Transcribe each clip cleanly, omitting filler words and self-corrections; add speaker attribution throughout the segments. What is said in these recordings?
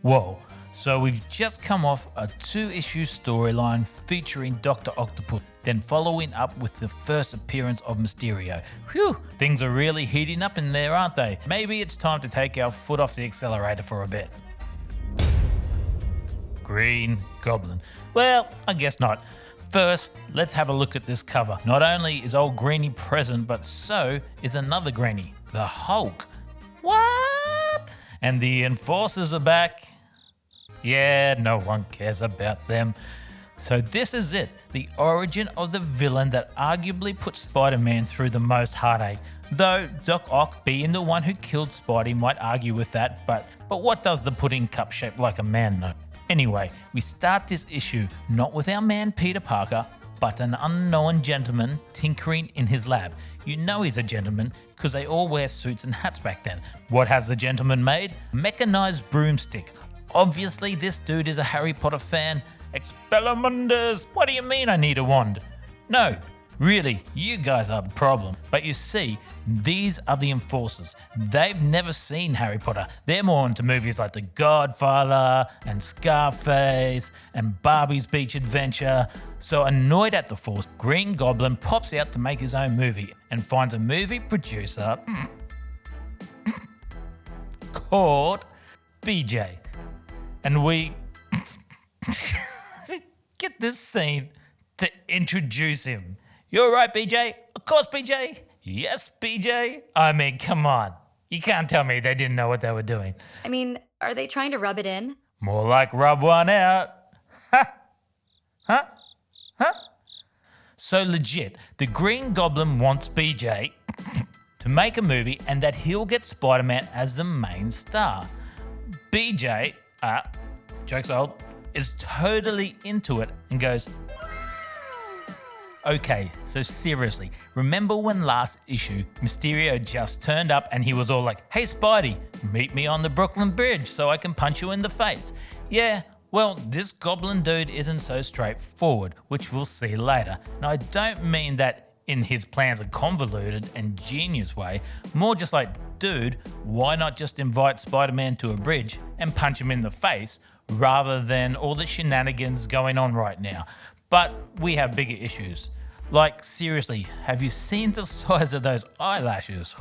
Speaker 1: Whoa, so we've just come off a 2-issue storyline featuring Dr. Octopus, then following up with the first appearance of Mysterio. Phew, things are really heating up in there, aren't they? Maybe it's time to take our foot off the accelerator for a bit. Green Goblin. Well, I guess not. First, let's have a look at this cover. Not only is old Greenie present, but so is another Greenie, the Hulk. What? And the Enforcers are back. Yeah, no one cares about them. So this is it, the origin of the villain that arguably put Spider-Man through the most heartache. Though Doc Ock being the one who killed Spidey might argue with that, but what does the pudding cup shaped like a man know? Anyway, we start this issue not with our man Peter Parker, but an unknown gentleman tinkering in his lab. You know he's a gentleman because they all wear suits and hats back then. What has the gentleman made? A mechanized broomstick. Obviously this dude is a Harry Potter fan. Expelliarmus! What do you mean I need a wand? No, really, you guys are the problem. But you see, these are the Enforcers. They've never seen Harry Potter. They're more into movies like The Godfather and Scarface and Barbie's Beach Adventure. So annoyed at the Force, Green Goblin pops out to make his own movie and finds a movie producer called BJ. And we get this scene to introduce him. You're right, BJ. Of course, BJ. Yes, BJ. I mean, come on. You can't tell me they didn't know what they were doing.
Speaker 2: I mean, are they trying to rub it in?
Speaker 1: More like rub one out. Ha! Huh? Huh? So legit, the Green Goblin wants BJ to make a movie and that he'll get Spider-Man as the main star. BJ, joke's old, is totally into it and goes, okay, so seriously, remember when last issue Mysterio just turned up and he was all like, hey Spidey, meet me on the Brooklyn Bridge so I can punch you in the face. Yeah, well, this goblin dude isn't so straightforward, which we'll see later. And I don't mean that in his plans a convoluted and genius way, more just like, dude, why not just invite Spider-Man to a bridge and punch him in the face rather than all the shenanigans going on right now? But we have bigger issues. Like, seriously, have you seen the size of those eyelashes?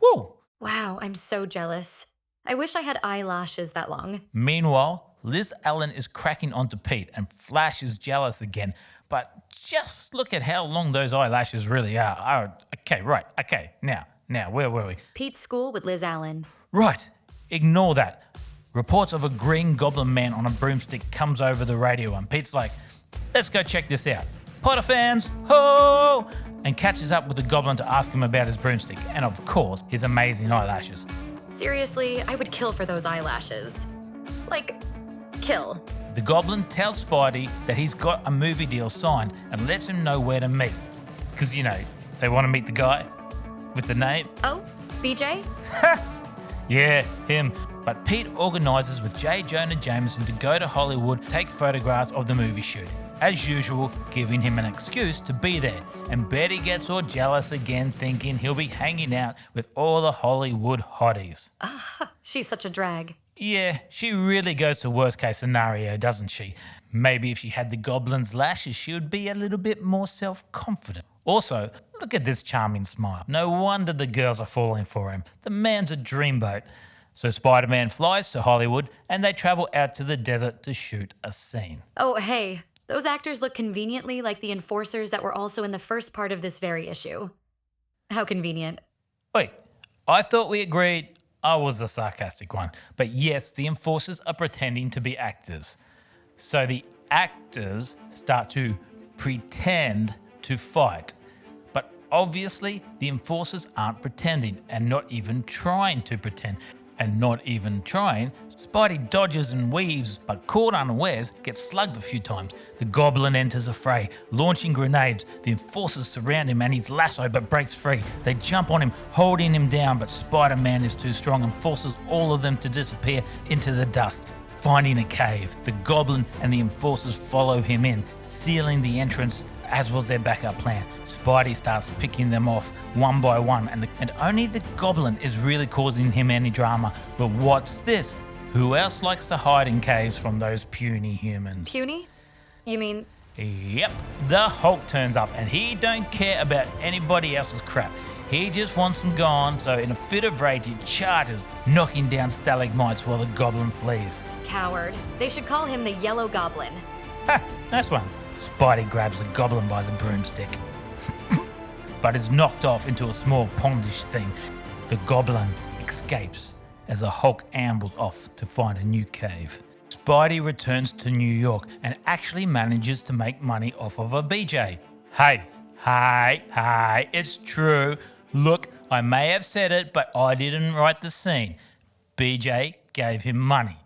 Speaker 1: Woo!
Speaker 2: Wow, I'm so jealous. I wish I had eyelashes that long.
Speaker 1: Meanwhile, Liz Allen is cracking onto Pete and Flash is jealous again. But just look at how long those eyelashes really are. Okay, now, where were we?
Speaker 2: Pete's school with Liz Allen.
Speaker 1: Right, ignore that. Reports of a Green Goblin man on a broomstick comes over the radio and Pete's like, let's go check this out. Potter fans, ho! And catches up with the Goblin to ask him about his broomstick and of course his amazing eyelashes.
Speaker 2: Seriously, I would kill for those eyelashes. Like, kill.
Speaker 1: The Goblin tells Spidey that he's got a movie deal signed and lets him know where to meet. Because, you know, they want to meet the guy with the name.
Speaker 2: Oh, BJ?
Speaker 1: Yeah, him. But Pete organises with J. Jonah Jameson to go to Hollywood, take photographs of the movie shoot. As usual, giving him an excuse to be there. And Betty gets all jealous again, thinking he'll be hanging out with all the Hollywood hotties.
Speaker 2: She's such a drag.
Speaker 1: Yeah, she really goes to worst case scenario, doesn't she? Maybe if she had the Goblin's lashes, she would be a little bit more self-confident. Also, look at this charming smile. No wonder the girls are falling for him. The man's a dreamboat. So Spider-Man flies to Hollywood and they travel out to the desert to shoot a scene.
Speaker 2: Oh, hey, those actors look conveniently like the Enforcers that were also in the first part of this very issue. How convenient.
Speaker 1: Wait, I thought we agreed I was the sarcastic one. But yes, the Enforcers are pretending to be actors. So the actors start to pretend to fight. But obviously, the Enforcers aren't pretending and not even trying to pretend. And not even trying, Spidey dodges and weaves, but caught unawares, gets slugged a few times. The Goblin enters the fray, launching grenades. The Enforcers surround him and he's lassoed but breaks free. They jump on him, holding him down, but Spider-Man is too strong and forces all of them to disappear into the dust. Finding a cave, the Goblin and the Enforcers follow him in, sealing the entrance as was their backup plan. Spidey starts picking them off one by one and only the Goblin is really causing him any drama. But what's this? Who else likes to hide in caves from those puny humans?
Speaker 2: Puny? You mean
Speaker 1: Yep, the Hulk turns up and he don't care about anybody else's crap. He just wants them gone, so in a fit of rage he charges, knocking down stalagmites while the goblin flees.
Speaker 2: coward? They should call him the Yellow Goblin.
Speaker 1: Ha! Nice one. Spidey grabs the goblin by the broomstick, but is knocked off into a small pondish thing. The goblin escapes as the Hulk ambles off to find a new cave. Spidey returns to New York and actually manages to make money off of a BJ. Hey, it's true. Look, I may have said it, but I didn't write the scene. BJ gave him money.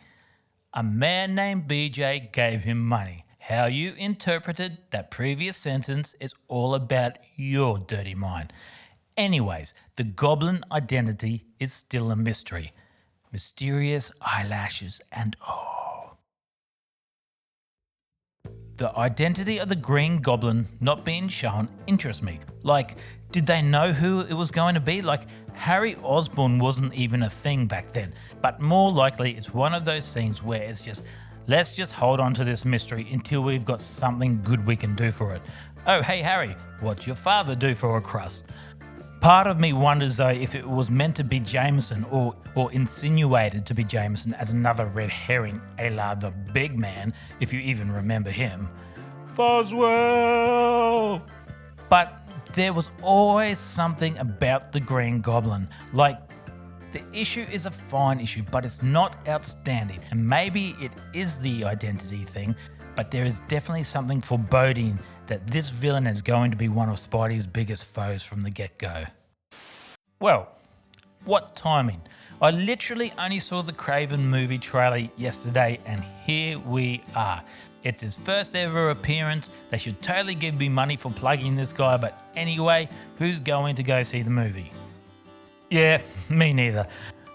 Speaker 1: A man named BJ gave him money. How you interpreted that previous sentence is all about your dirty mind. Anyways, the goblin identity is still a mystery. Mysterious eyelashes and all. The identity of the Green Goblin not being shown interests me. Like, did they know who it was going to be? Like, Harry Osborn wasn't even a thing back then. But more likely, it's one of those things where it's just, let's just hold on to this mystery until we've got something good we can do for it. Oh, hey Harry, what's your father do for a crust? Part of me wonders though if it was meant to be Jameson or insinuated to be Jameson as another red herring, a la the big man, if you even remember him. Foswell! But there was always something about the Green Goblin. Like, the issue is a fine issue, but it's not outstanding. And maybe it is the identity thing, but there is definitely something foreboding that this villain is going to be one of Spidey's biggest foes from the get-go. Well, what timing? I literally only saw the Kraven movie trailer yesterday and here we are. It's his first ever appearance. They should totally give me money for plugging this guy, but anyway, who's going to go see the movie? Yeah, me neither.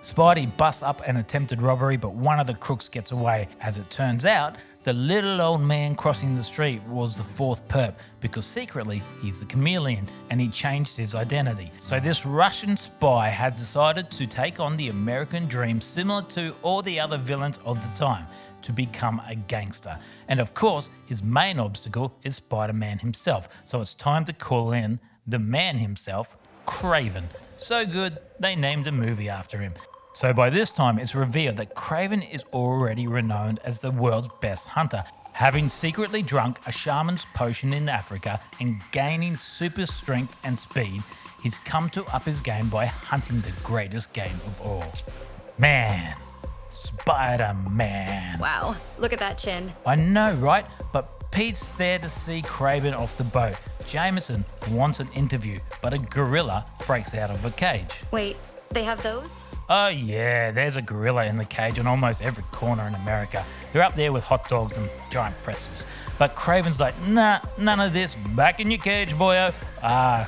Speaker 1: Spidey busts up an attempted robbery, but one of the crooks gets away. As it turns out, the little old man crossing the street was the fourth perp, because secretly he's the chameleon and he changed his identity. So this Russian spy has decided to take on the American dream similar to all the other villains of the time, to become a gangster. And of course, his main obstacle is Spider-Man himself. So it's time to call in the man himself, Kraven. So good, they named a movie after him. So by this time, it's revealed that Kraven is already renowned as the world's best hunter, having secretly drunk a shaman's potion in Africa and gaining super strength and speed. He's come to up his game by hunting the greatest game of all. Man, Spider-Man.
Speaker 2: Wow, look at that chin.
Speaker 1: I know, right? But Pete's there to see Kraven off the boat. Jameson wants an interview, but a gorilla breaks out of a cage.
Speaker 2: Wait, they have those?
Speaker 1: Oh yeah, there's a gorilla in the cage on almost every corner in America. They're up there with hot dogs and giant pretzels. But Kraven's like, nah, none of this. Back in your cage, boyo. I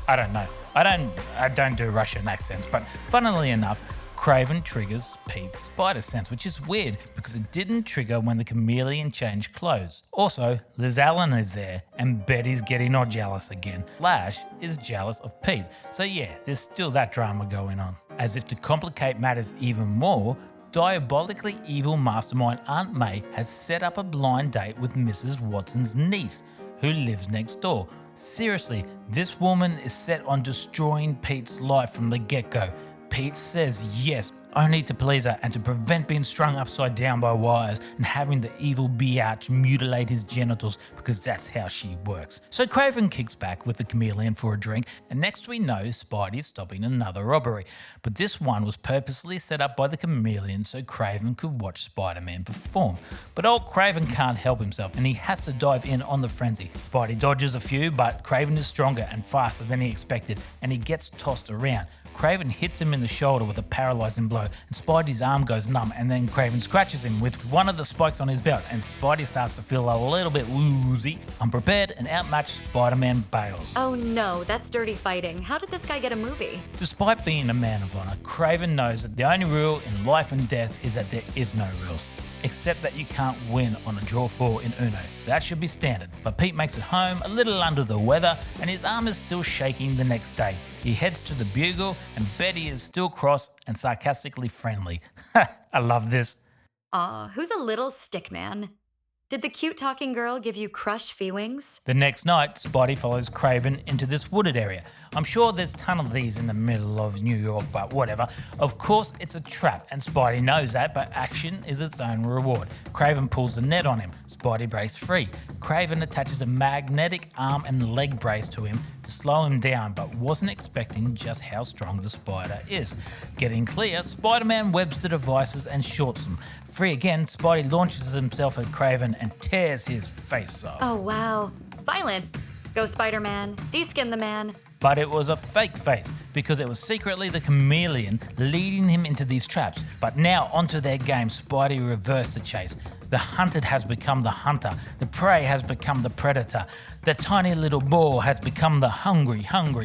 Speaker 1: don't know. I don't do Russian accents, but funnily enough, Kraven triggers Pete's spider sense, which is weird because it didn't trigger when the chameleon changed clothes. Also, Liz Allen is there and Betty's getting all jealous again. Flash is jealous of Pete. So yeah, there's still that drama going on. As if to complicate matters even more, diabolically evil mastermind Aunt May has set up a blind date with Mrs. Watson's niece, who lives next door. Seriously, this woman is set on destroying Pete's life from the get-go. Pete says yes, only to please her and to prevent being strung upside down by wires and having the evil biatch mutilate his genitals because that's how she works. So Kraven kicks back with the chameleon for a drink, and next we know Spidey's stopping another robbery. But this one was purposely set up by the chameleon so Kraven could watch Spider-Man perform. But old Kraven can't help himself and he has to dive in on the frenzy. Spidey dodges a few, but Kraven is stronger and faster than he expected and he gets tossed around. Kraven hits him in the shoulder with a paralysing blow and Spidey's arm goes numb, and then Kraven scratches him with one of the spikes on his belt and Spidey starts to feel a little bit woozy. Unprepared and outmatched, Spider-Man bails.
Speaker 2: Oh no, that's dirty fighting. How did this guy get a movie?
Speaker 1: Despite being a man of honour, Kraven knows that the only rule in life and death is that there is no rules. except that you can't win on a draw 4 in Uno. That should be standard. But Pete makes it home a little under the weather and his arm is still shaking the next day. He heads to the Bugle and Betty is still cross and sarcastically friendly. I love this.
Speaker 2: Aw, who's a little stick man? Did the cute talking girl give you crush feelings?
Speaker 1: The next night, Spidey follows Kraven into this wooded area. I'm sure there's a ton of these in the middle of New York, but whatever. Of course, it's a trap, and Spidey knows that, but action is its own reward. Kraven pulls the net on him. Spidey breaks free. Kraven attaches a magnetic arm and leg brace to him to slow him down, but wasn't expecting just how strong the spider is. Getting clear, Spider-Man webs the devices and shorts them. Free again, Spidey launches himself at Kraven and tears his face off.
Speaker 2: Oh wow. Violent. Go Spider-Man. De-skin the man.
Speaker 1: But it was a fake face because it was secretly the chameleon leading him into these traps. But now onto their game, Spidey reversed the chase. The hunted has become the hunter. The prey has become the predator. The tiny little boar has become the hungry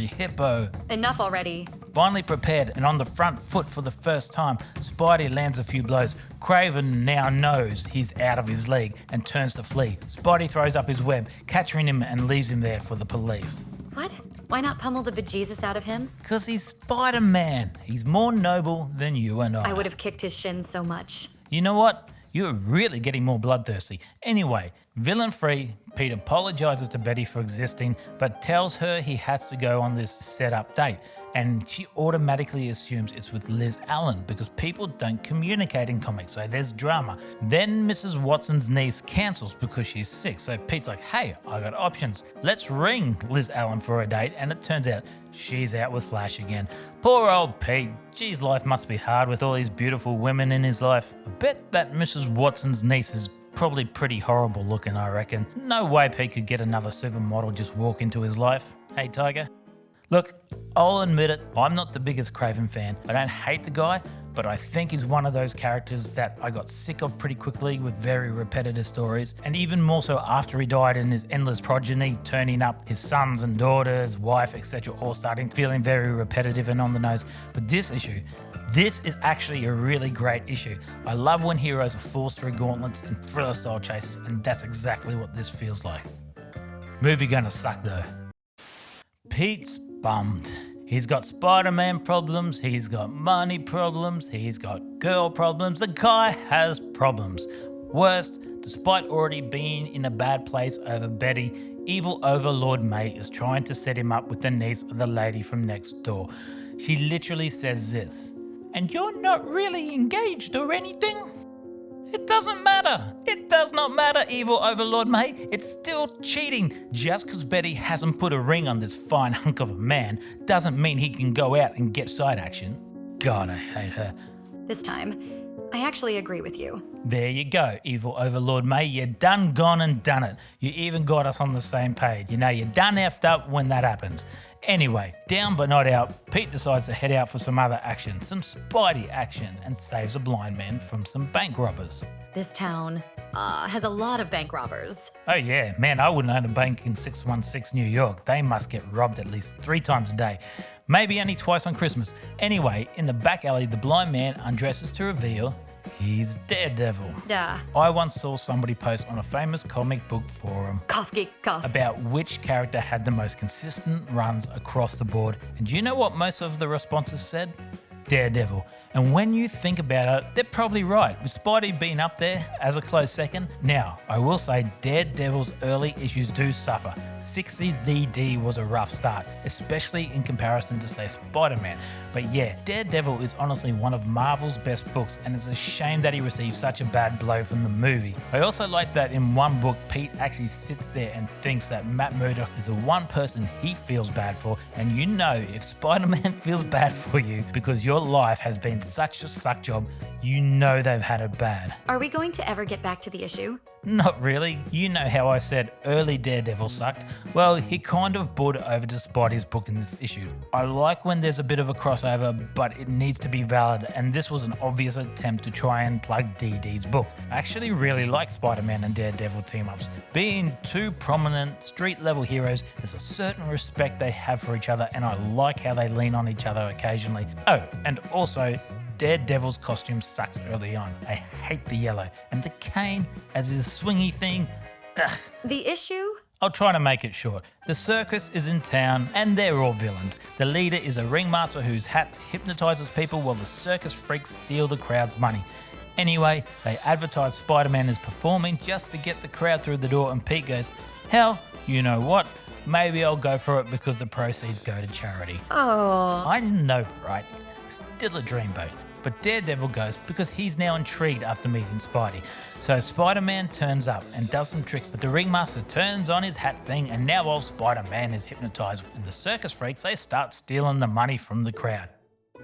Speaker 1: hippo.
Speaker 2: Enough already.
Speaker 1: Finally prepared and on the front foot for the first time, Spidey lands a few blows. Kraven now knows he's out of his league and turns to flee. Spidey throws up his web, capturing him and leaves him there for the police.
Speaker 2: What? Why not pummel the bejesus out of him?
Speaker 1: Because he's Spider-Man. He's more noble than you and I.
Speaker 2: I would have kicked his shins so much.
Speaker 1: You know what? You're really getting more bloodthirsty. Anyway, villain-free, Pete apologizes to Betty for existing, but tells her he has to go on this set-up date. And she automatically assumes it's with Liz Allen because people don't communicate in comics, so there's drama. Then Mrs. Watson's niece cancels because she's sick, so Pete's like, hey, I got options. Let's ring Liz Allen for a date, and it turns out she's out with Flash again. Poor old Pete. Geez, life must be hard with all these beautiful women in his life. I bet that Mrs. Watson's niece is probably pretty horrible looking, I reckon. No way Pete could get another supermodel just walk into his life. Hey, Tiger? Look, I'll admit it, I'm not the biggest Kraven fan. I don't hate the guy, but I think he's one of those characters that I got sick of pretty quickly with very repetitive stories, and even more so after he died and his endless progeny turning up, his sons and daughters, wife, etc. all starting feeling very repetitive and on the nose. But this issue, this is actually a really great issue. I love when heroes are forced through gauntlets and thriller-style chases, and that's exactly what this feels like. Movie gonna suck though. Pete's bummed. He's got Spider-Man problems, he's got money problems, he's got girl problems. The guy has problems. Worst, despite already being in a bad place over Betty, evil Overlord May is trying to set him up with the niece of the lady from next door. She literally says this, "And you're not really engaged or anything?" It doesn't matter. It does not matter, evil Overlord May. It's still cheating. Just because Betty hasn't put a ring on this fine hunk of a man doesn't mean he can go out and get side action. God, I hate her.
Speaker 2: This time, I actually agree with you.
Speaker 1: There you go, evil Overlord May. You done gone and done it. You even got us on the same page. You know, you done effed up when that happens. Anyway, down but not out, Pete decides to head out for some other action, some Spidey action, and saves a blind man from some bank robbers.
Speaker 2: This town has a lot of bank robbers.
Speaker 1: Oh yeah, man, I wouldn't own a bank in 616 New York. They must get robbed at least 3 times a day. Maybe only twice on Christmas. Anyway, in the back alley, the blind man undresses to reveal he's Daredevil.
Speaker 2: Duh.
Speaker 1: I once saw somebody post on a famous comic book forum
Speaker 2: Cough, geek, cough.
Speaker 1: about which character had the most consistent runs across the board. And do you know what most of the responses said? Daredevil. And when you think about it, they're probably right, with Spidey being up there as a close second. Now, I will say Daredevil's early issues do suffer. 60s DD was a rough start, especially in comparison to, say, Spider-Man. But yeah, Daredevil is honestly one of Marvel's best books, and it's a shame that he received such a bad blow from the movie. I also like that in one book, Pete actually sits there and thinks that Matt Murdock is the one person he feels bad for, and you know if Spider-Man feels bad for you because your life has been such a suck job, you know they've had it bad.
Speaker 2: Are we going to ever get back to the issue?
Speaker 1: Not really. You know how I said early Daredevil sucked. Well, he kind of brought it over to Spidey's book in this issue. I like when there's a bit of a crossover, but it needs to be valid, and this was an obvious attempt to try and plug DD's book. I actually really like Spider-Man and Daredevil team-ups. Being 2 prominent street-level heroes, there's a certain respect they have for each other, and I like how they lean on each other occasionally. Oh, and also, Daredevil's costume sucks early on. I hate the yellow. And the cane as his swingy thing. Ugh.
Speaker 2: The issue?
Speaker 1: I'll try to make it short. The circus is in town and they're all villains. The leader is a ringmaster whose hat hypnotizes people while the circus freaks steal the crowd's money. Anyway, they advertise Spider-Man is performing just to get the crowd through the door, and Pete goes, hell, you know what? Maybe I'll go for it because the proceeds go to charity.
Speaker 2: Oh.
Speaker 1: I know, right? Still a dreamboat. But Daredevil goes because he's now intrigued after meeting Spidey. So Spider-Man turns up and does some tricks, but the ringmaster turns on his hat thing, and now old Spider-Man is hypnotized, and the circus freaks, they start stealing the money from the crowd.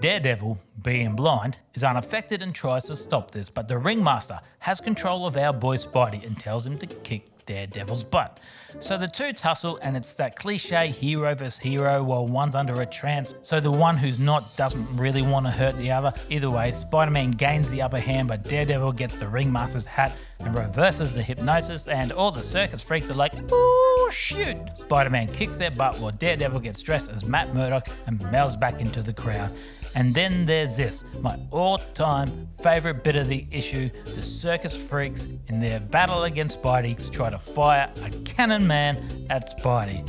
Speaker 1: Daredevil, being blind, is unaffected and tries to stop this, but the ringmaster has control of our boy Spidey and tells him to kick Daredevil's butt. So the two tussle, and it's that cliche hero versus hero while one's under a trance, so the one who's not doesn't really want to hurt the other. Either way, Spider-Man gains the upper hand, but Daredevil gets the ringmaster's hat and reverses the hypnosis, and all the circus freaks are like, oh shoot! Spider-Man kicks their butt while Daredevil gets dressed as Matt Murdock and melts back into the crowd. And then there's this, my all-time favourite bit of the issue. The circus freaks, in their battle against Spidey, try to fire a cannon man at Spidey.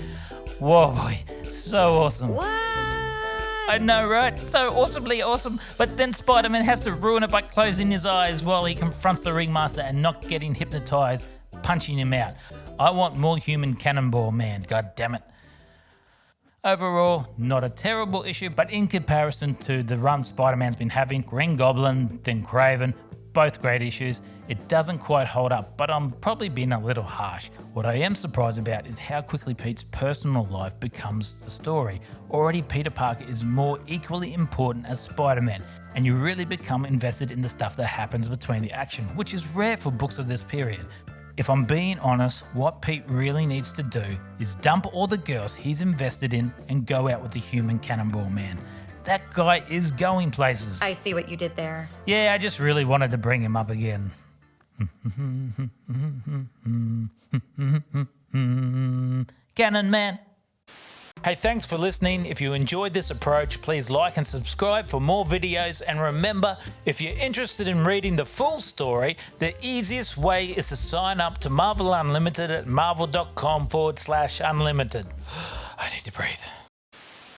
Speaker 1: Whoa boy, so awesome.
Speaker 2: What?
Speaker 1: I know, right? So awesomely awesome. But then Spider-Man has to ruin it by closing his eyes while he confronts the ringmaster and not getting hypnotized, punching him out. I want more human Cannonball Man, god damn it. Overall, not a terrible issue, but in comparison to the run Spider-Man's been having, Green Goblin, then Kraven, both great issues, it doesn't quite hold up, but I'm probably being a little harsh. What I am surprised about is how quickly Pete's personal life becomes the story. Already Peter Parker is more equally important as Spider-Man, and you really become invested in the stuff that happens between the action, which is rare for books of this period. If I'm being honest, what Pete really needs to do is dump all the girls he's invested in and go out with the human Cannonball Man. That guy is going places.
Speaker 2: I see what you did there.
Speaker 1: Yeah, I just really wanted to bring him up again. Cannon Man. Hey, thanks for listening. If you enjoyed this approach, please like and subscribe for more videos. And remember, if you're interested in reading the full story, the easiest way is to sign up to Marvel Unlimited at marvel.com/unlimited. I need to breathe.